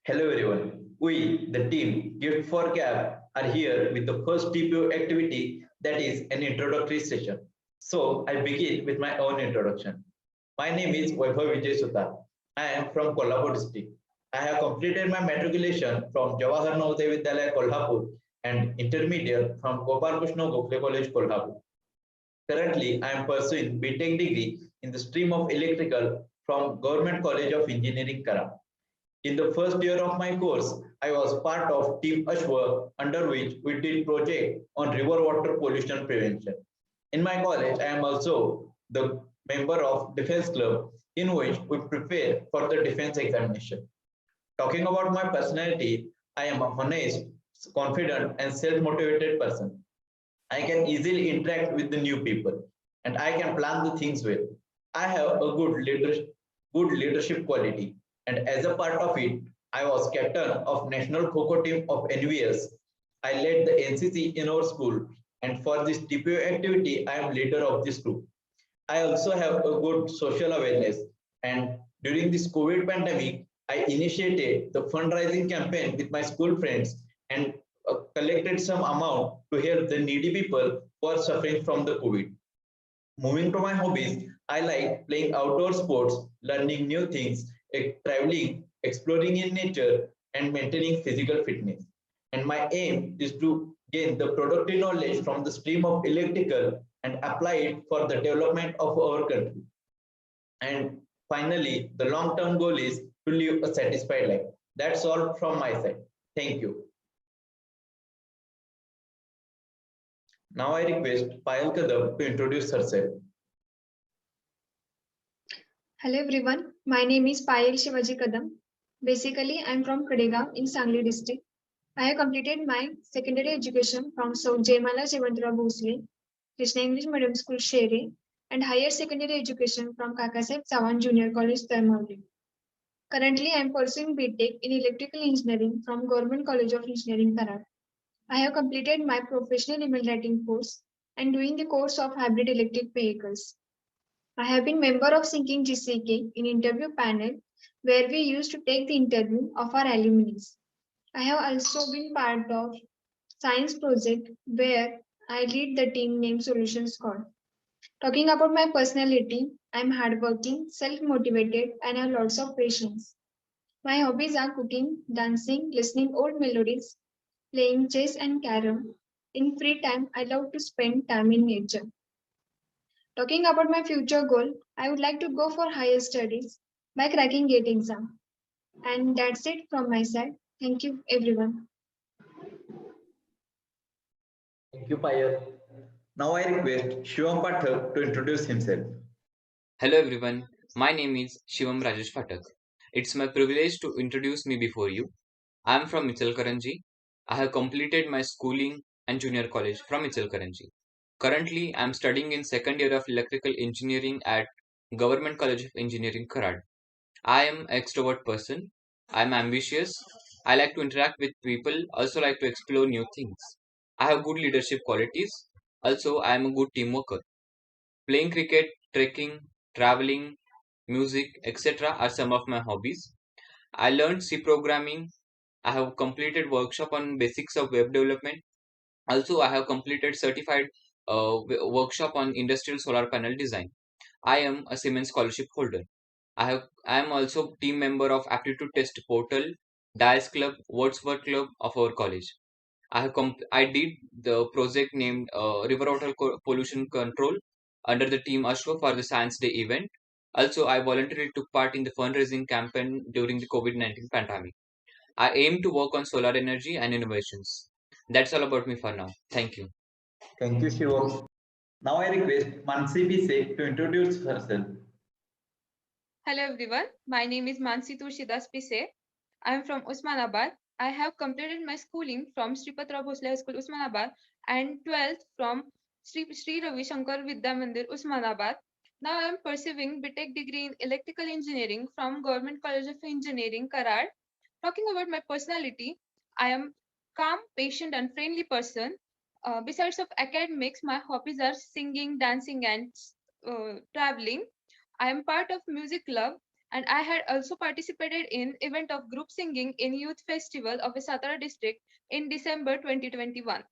Hello everyone. We, the team Gift for Cab, are here with the first TPO activity that is an introductory session. So I begin with my own introduction. My name is Vaibhav Vijay Sutta. I am from Kolhapur district. I have completed my matriculation from Jawahar Navodaya Vidyalaya Kolhapur and intermediate from Gopal Krishna Gokhale College Kolhapur. Currently, I am pursuing BTech degree in the stream of electrical from Government College of Engineering Kara. In the first year of my course, I was part of Team Ashwa, under which we did project on river water pollution prevention. In my college, I am also the member of Defense Club, in which we prepare for the defense examination. Talking about my personality, I am a honest, confident, and self-motivated person. I can easily interact with the new people, and I can plan the things well. I have a good leadership quality, and as a part of it, I was captain of national Kho team of NVS. I led the NCC in our school, and for this TPO activity, I am leader of this group. I also have a good social awareness, and during this COVID pandemic, I initiated the fundraising campaign with my school friends and collected some amount to help the needy people who are suffering from the COVID. Moving to my hobbies, I like playing outdoor sports, learning new things, traveling, exploring in nature, and maintaining physical fitness. And my aim is to gain the productive knowledge from the stream of electrical and apply it for the development of our country. And finally, the long term goal is to live a satisfied life. That's all from my side. Thank you. Now I request Payal Kadam to introduce herself. Hello everyone, my name is Payal Shivaji Kadam. Basically, I am from Kadegaon in Sangli district. I have completed my secondary education from South Jaimala Jevantara Bhosle, Krishna English Medium School Shere, and higher secondary education from Kakasaheb Chavan Junior College Dharmavli. Currently, I am pursuing BTech in Electrical Engineering from Government College of Engineering, Karad. I have completed my professional email writing course and doing the course of hybrid electric vehicles. I have been member of Sinking GCK in interview panel where we used to take the interview of our alumni. I have also been part of science project where I lead the team named Solution Squad. Talking about my personality, I am hardworking, self-motivated, and have lots of patience. My hobbies are cooking, dancing, listening old melodies, playing chess and carom. In free time, I love to spend time in nature. Talking about my future goal, I would like to go for higher studies by cracking GATE exam. And that's it from my side. Thank you, everyone. Thank you, Payal. Now I request Shivam Pathak to introduce himself. Hello everyone, my name is Shivam Rajesh Phatak. It's my privilege to introduce me before you. I am from Ichalkaranji. I have completed my schooling and junior college from Ichalkaranji. Currently, I am studying in second year of electrical engineering at Government College of Engineering, Karad. I am an extrovert person. I am ambitious. I like to interact with people, also like to explore new things. I have good leadership qualities. Also, I am a good team worker. Playing cricket, trekking, traveling, music, etc. are some of my hobbies. I learned C programming. I have completed workshop on basics of web development. Also, I have completed certified workshop on industrial solar panel design. I am a Siemens scholarship holder. I am also team member of aptitude test portal, Dice Club, Wordsworth Club of our college. I did the project named River Water Pollution Control under the team Ashwa for the Science Day event. Also, I voluntarily took part in the fundraising campaign during the COVID-19 pandemic. I aim to work on solar energy and innovations. That's all about me for now. Thank you. Thank you, Shivam. Now I request Mansi Pise to introduce herself. Hello everyone, my name is Mansi Tulsidas Pise. I am from Osmanabad. I have completed my schooling from Sripatra Bhosle High School, Osmanabad, and 12th from Sri Ravi Shankar Vidya Mandir, Osmanabad. Now I am pursuing BTech degree in electrical engineering from Government College of Engineering, Karad. Talking about my personality, I am calm, patient, and friendly person. Besides of academics, my hobbies are singing, dancing, and traveling. I am part of music club and I had also participated in event of group singing in Youth Festival of Satara district in December 2021.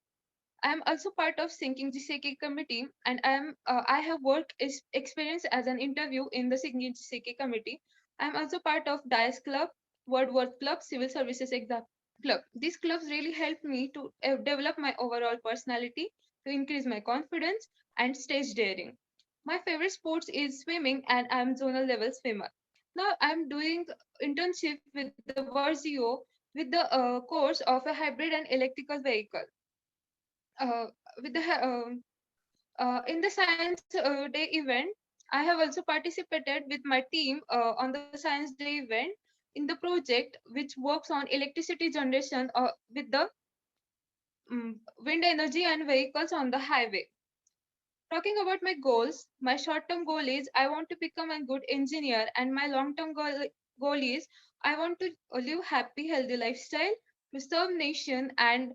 I am also part of Singing GCK committee, and I have work experience as an interview in the Singing GCK committee. I am also part of Dice Club, Wordworth Club, Civil Services Exam Club. These clubs really helped me to develop my overall personality, to increase my confidence and stage daring. My favorite sports is swimming, and I am zonal level swimmer. Now I am doing internship with the Verzio with the course of a hybrid and electrical vehicle. Uh, with the in the science day event, I have also participated with my team on the science day event in the project which works on electricity generation with the wind energy and vehicles on the highway. Talking about my goals, my short-term goal is I want to become a good engineer, and my long-term goal is I want to live happy, healthy lifestyle, to serve nation, and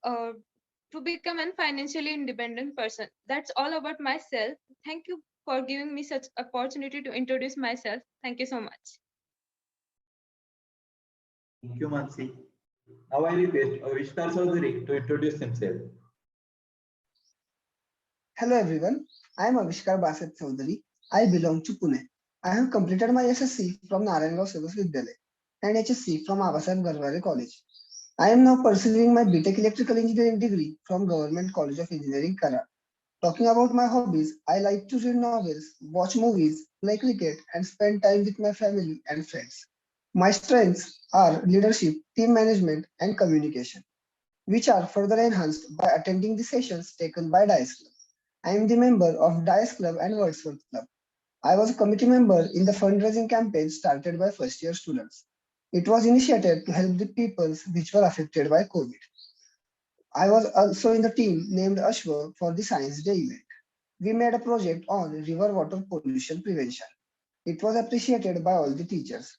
uh, to become a financially independent person. That's all about myself. Thank you for giving me such opportunity to introduce myself. Thank you so much. Thank you, Mansi. Now I request Avishkar Chaudhary to introduce himself. Hello everyone, I am Avishkar Baset Chaudhary. I belong to Pune. I have completed my SSC from Narayangaon Civil Vidyalaya and HSC from Abasaheb Garwale College. I am now pursuing my BTech Electrical Engineering degree from Government College of Engineering, Kara. Talking about my hobbies, I like to read novels, watch movies, play cricket, and spend time with my family and friends. My strengths are leadership, team management, and communication, which are further enhanced by attending the sessions taken by Dice Club. I am the member of Dice Club and Wordsworth Club. I was a committee member in the fundraising campaign started by first year students. It was initiated to help the peoples which were affected by COVID. I was also in the team named Ashwa for the Science Day event. We made a project on river water pollution prevention. It was appreciated by all the teachers.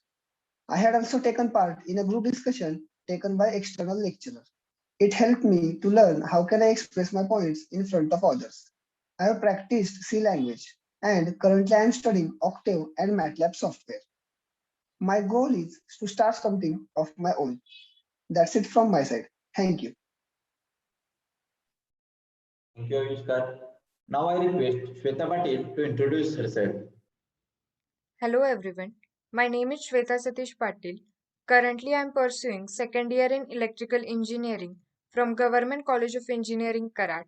I had also taken part in a group discussion taken by external lecturers. It helped me to learn how can I express my points in front of others. I have practiced C language and currently I am studying Octave and MATLAB software. My goal is to start something of my own. That's it from my side. Thank you. Thank you, Avishkar. Now I request Shweta Patil to introduce herself. Hello everyone, my name is Shweta Satish Patil. Currently I am pursuing second year in electrical engineering from Government College of Engineering, Karat.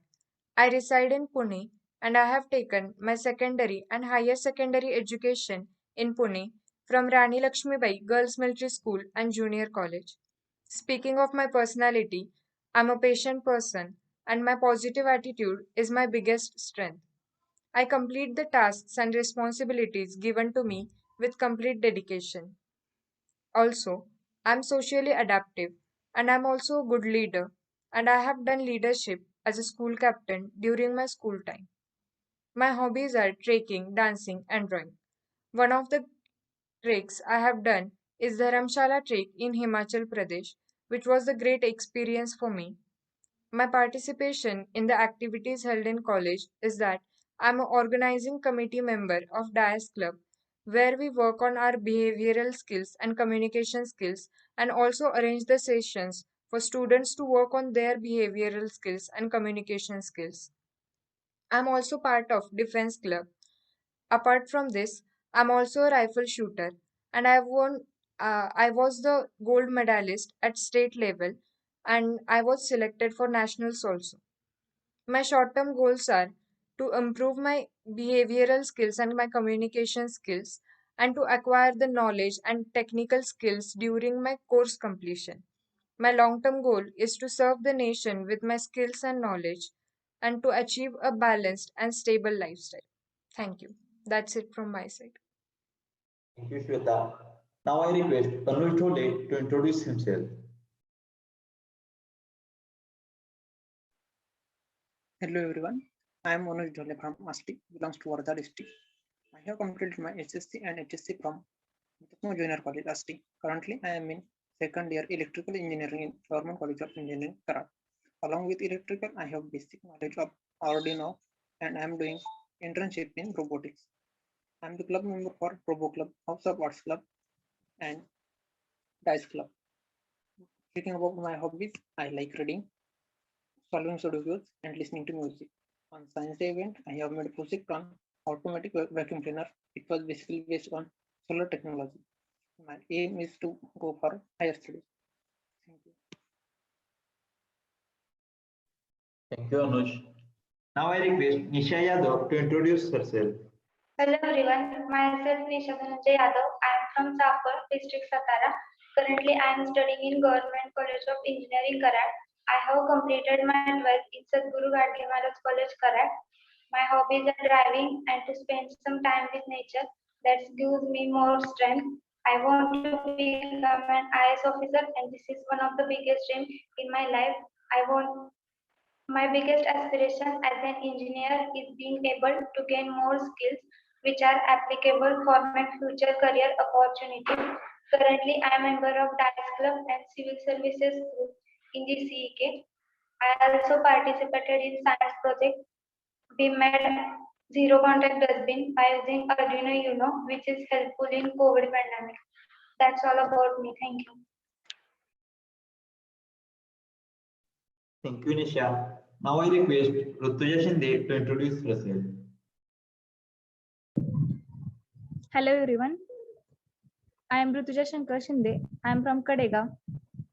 I reside in Pune and I have taken my secondary and higher secondary education in Pune from Rani Lakshmibai Girls Military School and Junior College. Speaking of my personality, I am a patient person and my positive attitude is my biggest strength. I complete the tasks and responsibilities given to me with complete dedication. Also, I'm socially adaptive and I'm also a good leader, and I have done leadership as a school captain during my school time. My hobbies are trekking, dancing, and drawing. One of the treks I have done is the Dharamshala trek in Himachal Pradesh, which was a great experience for me. My participation in the activities held in college is that I'm an organizing committee member of Dias Club, where we work on our behavioral skills and communication skills and also arrange the sessions for students to work on their behavioral skills and communication skills. I'm also part of Defense Club. Apart from this, I'm also a rifle shooter and I was the gold medalist at state level and I was selected for nationals also. My short term goals are to improve my behavioral skills and my communication skills and to acquire the knowledge and technical skills during my course completion. My long term goal is to serve the nation with my skills and knowledge and to achieve a balanced and stable lifestyle. Thank you. That's it from my side. Thank you, Shweta. Now I request Anuj Dhole to introduce himself. Hello everyone, I am Manoj Dhole from Asti, belongs to Wardha district. I have completed my SSC and HSC from Mutapno Junior College, Asti. Currently, I am in second year electrical engineering in Government College of Engineering, Karat. Along with electrical, I have basic knowledge of Arduino and I am doing internship in robotics. I'm the club member for Probo Club, House of Arts Club, and Dice Club. Speaking about my hobbies, I like reading, solving Sudokus, and listening to music. On Science Day event, I have made a project on automatic vacuum cleaner. It was basically based on solar technology. My aim is to go for higher studies. Thank you. Thank you, Anuj. Now I request Nisha Yadav to introduce herself. Hello everyone, myself Nisha Dhananjay Yadav. I am from Sapur, district Satara. Currently, I am studying in Government College of Engineering, Karat. I have completed my 12th in Sadhguru Gadge Maharaj College, Karat. My hobbies are driving and to spend some time with nature. That gives me more strength. I want to become an IS officer, and this is one of the biggest dreams in my life. My biggest aspiration as an engineer is being able to gain more skills which are applicable for my future career opportunities. Currently, I am a member of Dice Club and Civil Services Group in the CEK. I also participated in science project. We made zero contact dustbin by using Arduino Uno, which is helpful in COVID pandemic. That's all about me. Thank you. Thank you, Nisha. Now I request Rutuja Shinde to introduce herself. Hello everyone. I am Rutuja Shankar Shinde. I am from Kadegaon.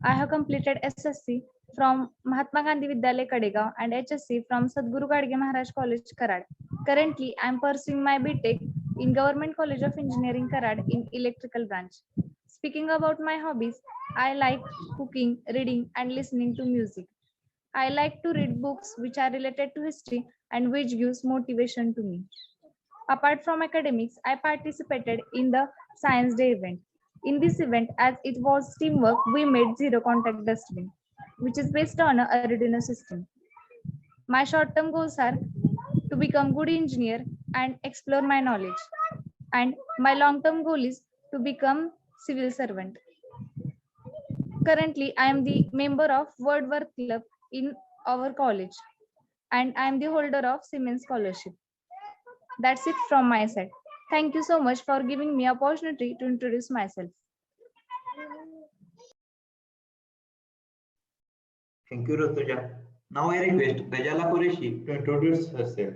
I have completed SSC from Mahatma Gandhi Vidyalaya Kadegaon and HSC from Sadhguru Gadge Maharaj College, Karad. Currently, I am pursuing my BTech in Government College of Engineering, Karad in Electrical branch. Speaking about my hobbies, I like cooking, reading and listening to music. I like to read books which are related to history and which gives motivation to me. Apart from academics, I participated in the Science Day event. In this event, as it was teamwork, we made zero contact dustbin, which is based on a Arduino system. My short-term goals are to become good engineer and explore my knowledge. And my long-term goal is to become civil servant. Currently, I am the member of Wordsworth Club in our college, and I am the holder of Siemens Scholarship. That's it from my side. Thank you so much for giving me opportunity to introduce myself. Thank you, Rutuja. Now I request Gajala Qureshi to introduce herself.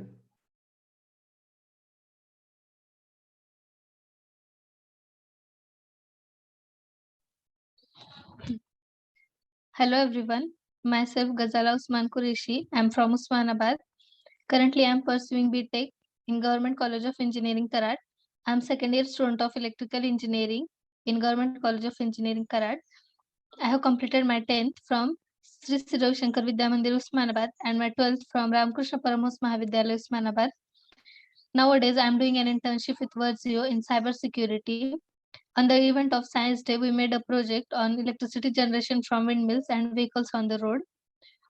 Hello everyone, myself Ghazala Usman Qureshi. I'm from Usmanabad. Currently, I'm pursuing BTech in Government College of Engineering, Karad. I'm second year student of Electrical Engineering in Government College of Engineering, Karad. I have completed my 10th from Sri Ravi Shankar Vidya Mandir, Usmanabad, and my 12th from Ramakrishna Paramos Mahavidyalaya, Usmanabad. Nowadays, I'm doing an internship with Wordzio in cybersecurity. On the event of Science Day, we made a project on electricity generation from windmills and vehicles on the road.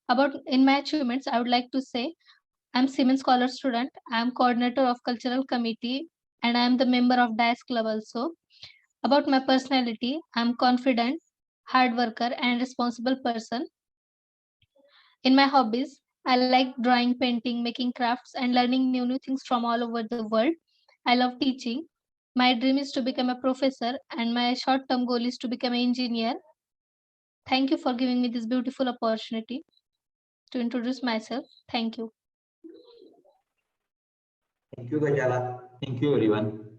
About in my achievements, I would like to say I'm Siemens Scholar student. I'm coordinator of cultural committee and I'm the member of Dice Club also. About my personality, I'm confident, hard worker and responsible person. In my hobbies, I like drawing, painting, making crafts and learning new things from all over the world. I love teaching. My dream is to become a professor and my short-term goal is to become an engineer. Thank you for giving me this beautiful opportunity to introduce myself. Thank you. Thank you, Gajala. Thank you, everyone.